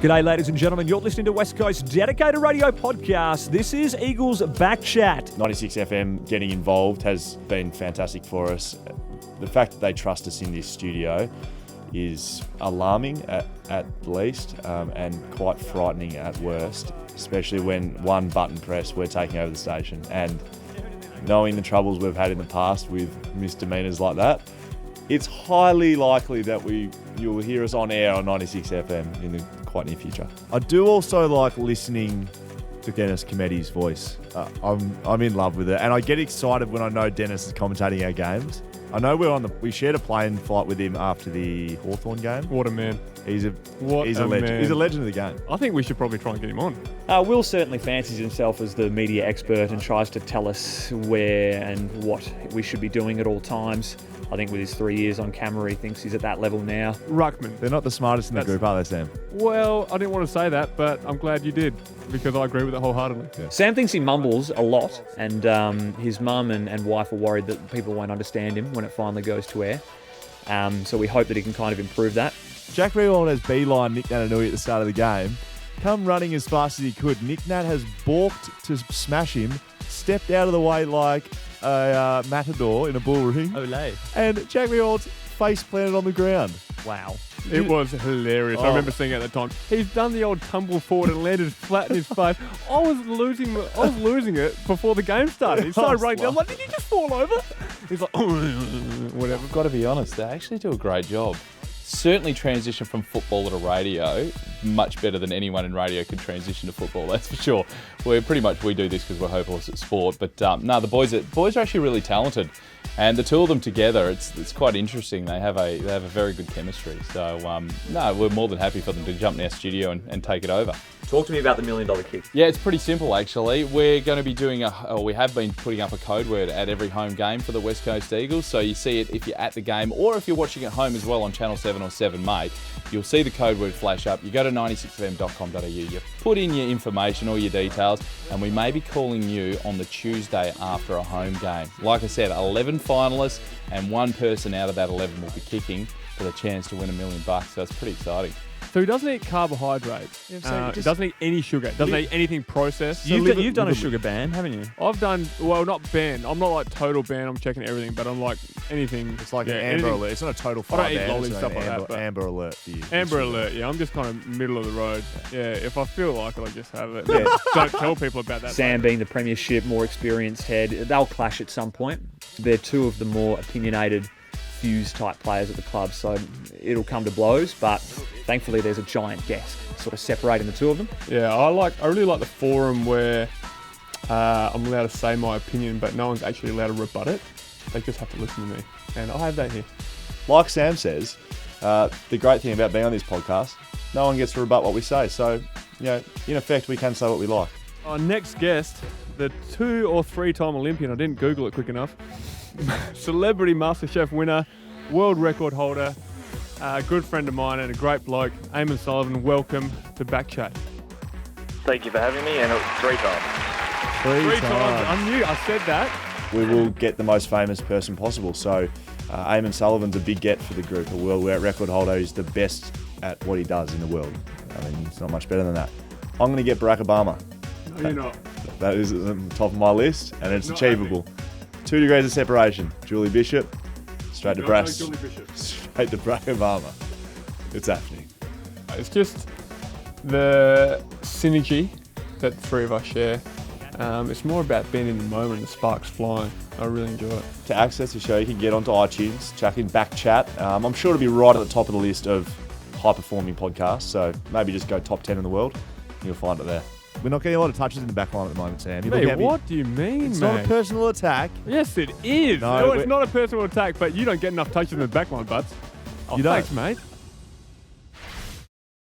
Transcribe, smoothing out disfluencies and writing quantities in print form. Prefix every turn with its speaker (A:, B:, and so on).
A: G'day, ladies and gentlemen. You're listening to West Coast Dedicated Radio Podcast. This is Eagles BACKchat.
B: 96 FM getting involved has been fantastic for us. The fact that they trust us in this studio is alarming at least, and quite frightening at worst, especially when one button press, we're taking over the station. And knowing the troubles we've had in the past with misdemeanors like that, it's highly likely that you'll hear us on air on 96 FM in the quite near future. I do also like listening to Dennis Comedi's voice. I'm in love with it, and I get excited when I know Dennis is commentating our games. I know we shared a plane flight with him after the Hawthorn game.
C: What a man.
B: He's a legend.
C: Man.
B: He's a legend of the game.
C: I think we should probably try and get him on.
A: Will certainly fancies himself as the media expert and tries to tell us where and what we should be doing at all times. I think with his 3 years on camera, he thinks he's at that level now.
C: Ruckman.
B: They're not the smartest in the group, are they, Sam?
C: Well, I didn't want to say that, but I'm glad you did, because I agree with it wholeheartedly.
B: Yeah.
A: Sam thinks he mumbles a lot, and his mum and wife are worried that people won't understand him when it finally goes to air. So we hope that he can kind of improve that.
B: Jack Rewald has beeline Nick Natanui at the start of the game. Come running as fast as he could. Nick Nat has balked to smash him, stepped out of the way like a matador in a bull ring.
A: Olay.
B: And Jack Rewald's face planted on the ground.
A: Wow.
C: It was hilarious. I remember seeing it at the time. He's done the old tumble forward and landed flat in his face. I was losing it before the game started. He started running down. I'm like, did you just fall over? He's like, whatever.
D: I've got to be honest, they actually do a great job. Certainly transition from football to radio much better than anyone in radio could transition to football, that's for sure. We do this because we're hopeless at sport, but the boys are actually really talented, and the two of them together, it's quite interesting. They have a very good chemistry. So we're more than happy for them to jump in our studio and take it over.
A: Talk to me about the $1 Million Kick.
D: Yeah, it's pretty simple actually. We're going to be we have been putting up a code word at every home game for the West Coast Eagles. So you see it if you're at the game, or if you're watching at home as well on Channel 7 or 7 Mate. You'll see the code word flash up. You go to 96fm.com.au, you put in your information, all your details, and we may be calling you on the Tuesday after a home game. Like I said, 11 finalists, and one person out of that 11 will be kicking for the chance to win $1 million. So it's pretty exciting.
C: So he doesn't eat carbohydrates. He doesn't eat any sugar. Doesn't eat anything processed.
A: You've done a sugar ban, haven't you?
C: I've done, well, not ban. I'm not like total ban. I'm checking everything, but I'm like anything.
B: It's like an Amber Alert. It's not a total fire ban.
C: I don't eat lollies, stuff like that.
B: Amber Alert for you.
C: Amber Alert, yeah. I'm just kind of middle of the road. Yeah, if I feel like it, I just have it. Yeah. Don't tell people about that.
A: Sam being the premiership, more experienced head, they'll clash at some point. They're two of the more opinionated, fuse type players at the club, so it'll come to blows, but thankfully there's a giant desk sort of separating the two of them.
C: Yeah, I really like the forum where I'm allowed to say my opinion, but no one's actually allowed to rebut it. They just have to listen to me, and I have that here.
B: Like Sam says, the great thing about being on this podcast, no one gets to rebut what we say, so in effect we can say what we like.
C: Our next guest, the 2 or 3 time Olympian, I didn't Google it quick enough, Celebrity MasterChef winner, world record holder, a good friend of mine and a great bloke, Eamon Sullivan. Welcome to BACKchat.
E: Thank you for having me, and 3 times.
C: Three times. I knew, I said that.
B: We will get the most famous person possible, so Eamon Sullivan's a big get for the group. A world record holder is the best at what he does in the world. I mean, it's not much better than that. I'm going to get Barack Obama.
C: No, you're not.
B: That is at the top of my list, and it's achievable. 2 degrees of separation. Julie Bishop, straight to Barack Obama. It's happening.
C: It's just the synergy that the three of us share. It's more about being in the moment and the sparks flying. I really enjoy it.
B: To access the show, you can get onto iTunes, chuck in BACKchat. I'm sure it'll be right at the top of the list of high-performing podcasts, so maybe just go top 10 in the world, and you'll find it there. We're not getting a lot of touches in the back line at the moment, Sam.
C: Mate, what do you mean,
B: It's
C: mate?
B: not a personal attack.
C: Yes, it is. No, it's not a personal attack, but you don't get enough touches in the back line, Butts. Oh,
B: You don't?
C: thanks, mate.